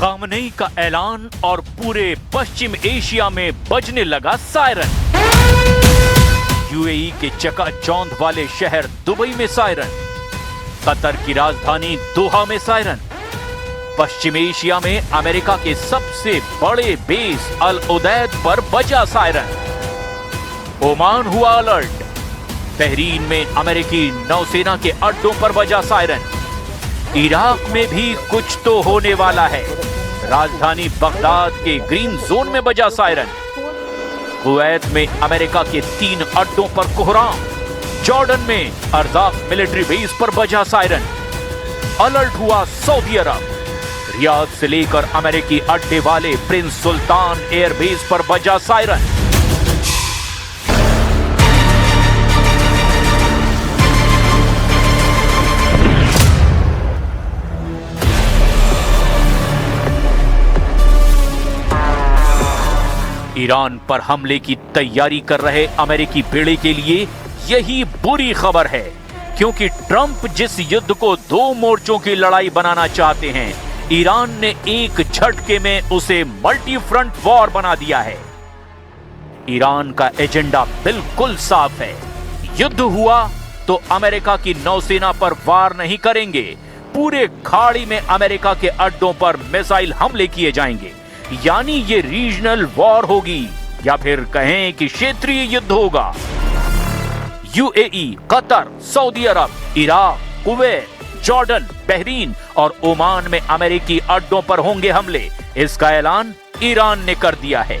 Khamenei का ऐलान और पूरे पश्चिम एशिया में बजने लगा सायरन। यूएई के चकाचौंध वाले शहर दुबई में सायरन, कतर की राजधानी दोहा में सायरन, पश्चिम एशिया में अमेरिका के सबसे बड़े बेस अल उदैद पर बजा सायरन। ओमान हुआ अलर्ट, बहरीन में अमेरिकी नौसेना के अड्डों पर बजा सायरन। इराक में भी कुछ तो होने वाला है, राजधानी बगदाद के ग्रीन जोन में बजा सायरन। कुवैत में अमेरिका के 3 अड्डों पर कोहराम, जॉर्डन में अर्जाक मिलिट्री बेस पर बजा सायरन। अलर्ट हुआ सऊदी अरब, रियाद से लेकर अमेरिकी अड्डे वाले प्रिंस सुल्तान एयरबेस पर बजा सायरन। ईरान पर हमले की तैयारी कर रहे अमेरिकी बेड़े के लिए यही बुरी खबर है, क्योंकि ट्रंप जिस युद्ध को 2 मोर्चों की लड़ाई बनाना चाहते हैं, ईरान ने एक झटके में उसे मल्टी फ्रंट वॉर बना दिया है। ईरान का एजेंडा बिल्कुल साफ है, युद्ध हुआ तो अमेरिका की नौसेना पर वार नहीं करेंगे, पूरे खाड़ी में अमेरिका के अड्डों पर मिसाइल हमले किए जाएंगे। यानी ये रीजनल वॉर होगी, या फिर कहें कि क्षेत्रीय युद्ध होगा। यूएई, कतर, सऊदी अरब, इराक, कुवैत, जॉर्डन, बहरीन और ओमान में अमेरिकी अड्डों पर होंगे हमले, इसका ऐलान ईरान ने कर दिया है।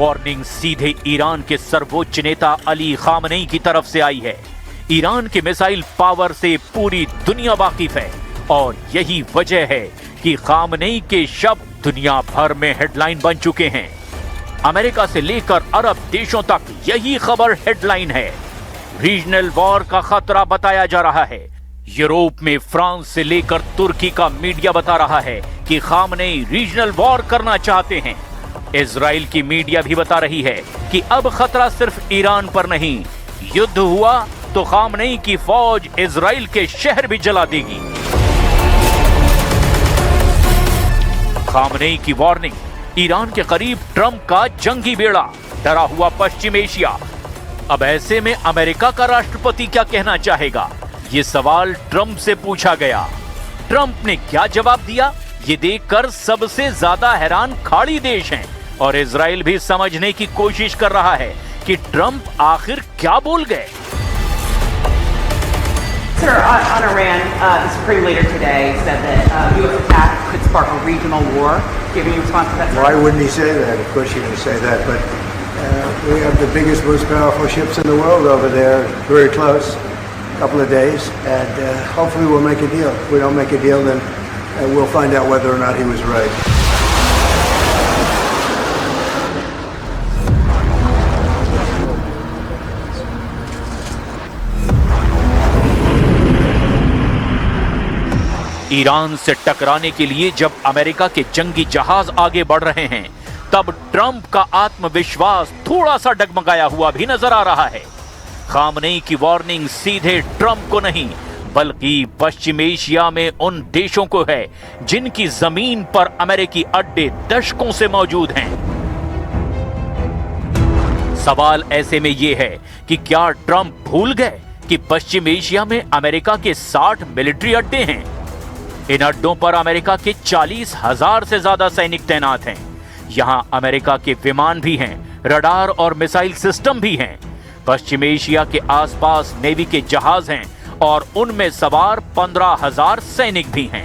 वार्निंग सीधे ईरान के सर्वोच्च नेता अली खामनेई की तरफ से आई है। ईरान के मिसाइल पावर से पूरी दुनिया वाकिफ है और यही वजह है कि खामनेई के शब्द दुनिया भर में हेडलाइन बन चुके हैं। अमेरिका से लेकर अरब देशों तक यही खबर हेडलाइन है। रीजनल वॉर का खतरा बताया जा रहा है। यूरोप में फ्रांस से लेकर तुर्की का मीडिया बता रहा है कि खामनेई रीजनल वॉर करना चाहते हैं। इजराइल की मीडिया भी बता रही है कि अब खतरा सिर्फ ईरान पर नहीं, युद्ध हुआ तो खामनेई की फौज इजराइल के शहर भी जला देगी। खामनेई की वार्निंग, ईरान के करीब ट्रंप का जंगी बेड़ा, डरा हुआ पश्चिम एशिया। अब ऐसे में अमेरिका का राष्ट्रपति क्या कहना चाहेगा, ये सवाल ट्रंप से पूछा गया। ट्रंप ने क्या जवाब दिया, ये देखकर सबसे ज्यादा हैरान खाड़ी देश हैं और इजराइल भी समझने की कोशिश कर रहा है कि ट्रंप आखिर क्या बोल गए। Sir, on Iran, the Supreme Leader today said that U.S. attack could spark a regional war. Giving you response to that? Why wouldn't he say that? Of course you're going to say that, but we have the biggest, most powerful ships in the world over there, very close, a couple of days, and hopefully we'll make a deal. If we don't make a deal, then we'll find out whether or not he was right. Iran से टकराने के लिए जब America के जंगी जहाज आगे बढ़ रहे हैं, तब ट्रंप का आत्मविश्वास थोड़ा सा डगमगाया हुआ भी नजर आ रहा है। खामनेई की वार्निंग सीधे ट्रंप को नहीं, बल्कि पश्चिम एशिया में उन देशों को है जिनकी जमीन पर अमेरिकी अड्डे दशकों से मौजूद हैं। सवाल ऐसे में यह है कि क्या ट्रंप भूल गए कि पश्चिम एशिया में अमेरिका के 60 मिलिट्री अड्डे हैं। इन अड्डों पर अमेरिका के 40,000 से ज्यादा सैनिक तैनात हैं। यहां अमेरिका के विमान भी हैं, रडार और मिसाइल सिस्टम भी हैं। पश्चिम एशिया के आसपास नेवी के जहाज हैं और उनमें सवार 15,000 सैनिक भी हैं।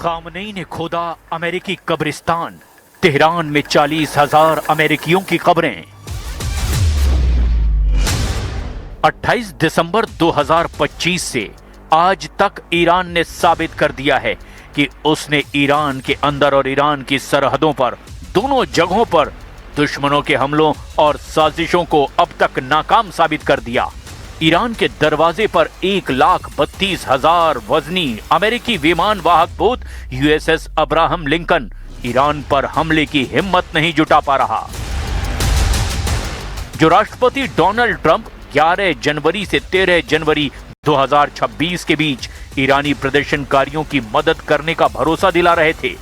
खामनेई ने खोदा अमेरिकी कब्रिस्तान, तेहरान में 40,000 अमेरिकियों की कब्रें। 28 दिसंबर 2025 से आज तक ईरान ने साबित कर दिया है कि उसने ईरान के अंदर और ईरान की सरहदों पर दोनों जगहों पर दुश्मनों के हमलों और साजिशों को अब तक नाकाम साबित कर दिया। ईरान के दरवाजे पर 1,32,000 वजनी अमेरिकी विमान वाहक पोत यूएसएस अब्राहम लिंकन ईरान पर हमले की हिम्मत नहीं जुटा पा रहा। जो राष्ट्रपति डोनाल्ड ट्रंप 11 जनवरी से 13 जनवरी 2026 के बीच ईरानी प्रदर्शनकारियों की मदद करने का भरोसा दिला रहे थे,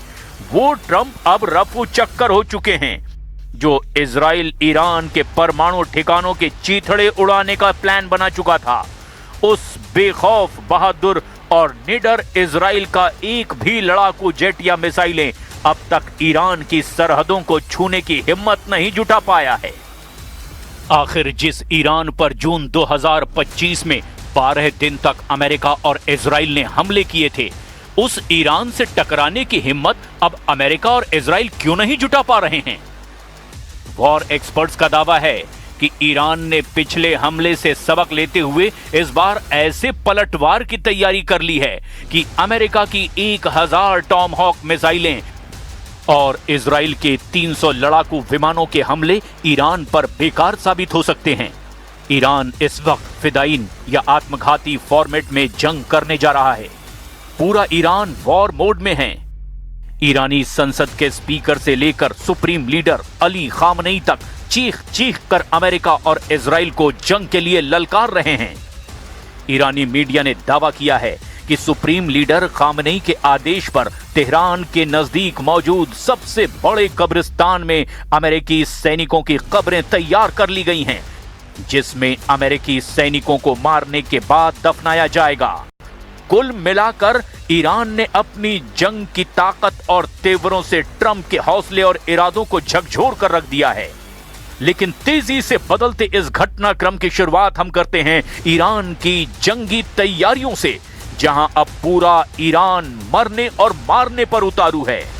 वो ट्रंप अब रफू चक्कर हो चुके हैं। जो इजराइल ईरान के परमाणु ठिकानों के चीथड़े उड़ाने का प्लान बना चुका था, उस बेखौफ, बहादुर और निडर इजराइल का एक भी लड़ाकू जेट या मिसाइलें अब तक ईरान की सरहदों को छूने की हिम्मत नहीं जुटा पाया है। आखिर जिस ईरान पर जून 2025 में 12 दिन तक अमेरिका और इजराइल ने हमले किए थे, उस ईरान से टकराने की हिम्मत अब अमेरिका और इजराइल क्यों नहीं जुटा पा रहे हैं? वॉर एक्सपर्ट्स का दावा है कि ईरान ने पिछले हमले से सबक लेते हुए इस बार ऐसे पलटवार की तैयारी कर ली है कि अमेरिका की 1000 टॉमहॉक मिसाइलें और इजराइल के 300 लड़ाकू विमानों के हमले ईरान पर बेकार साबित हो सकते हैं। ईरान इस वक्त फिदाइन या आत्मघाती फॉर्मेट में जंग करने जा रहा है। पूरा ईरान वॉर मोड में है। ईरानी संसद के स्पीकर से लेकर सुप्रीम लीडर अली खामनेई तक चीख चीख कर अमेरिका और इजराइल को जंग के लिए ललकार रहे हैं। ईरानी मीडिया ने दावा किया है कि सुप्रीम लीडर खामनेई के आदेश पर तेहरान के नजदीक मौजूद सबसे बड़े कब्रिस्तान में अमेरिकी सैनिकों की कब्रें तैयार कर ली गई हैं, जिसमें अमेरिकी सैनिकों को मारने के बाद दफनाया जाएगा। कुल मिलाकर ईरान ने अपनी जंग की ताकत और तेवरों से ट्रंप के हौसले और इरादों को झकझोर कर रख दिया है। लेकिन तेजी से बदलते इस घटनाक्रम की शुरुआत हम करते हैं ईरान की जंगी तैयारियों से, जहां अब पूरा ईरान मरने और मारने पर उतारू है।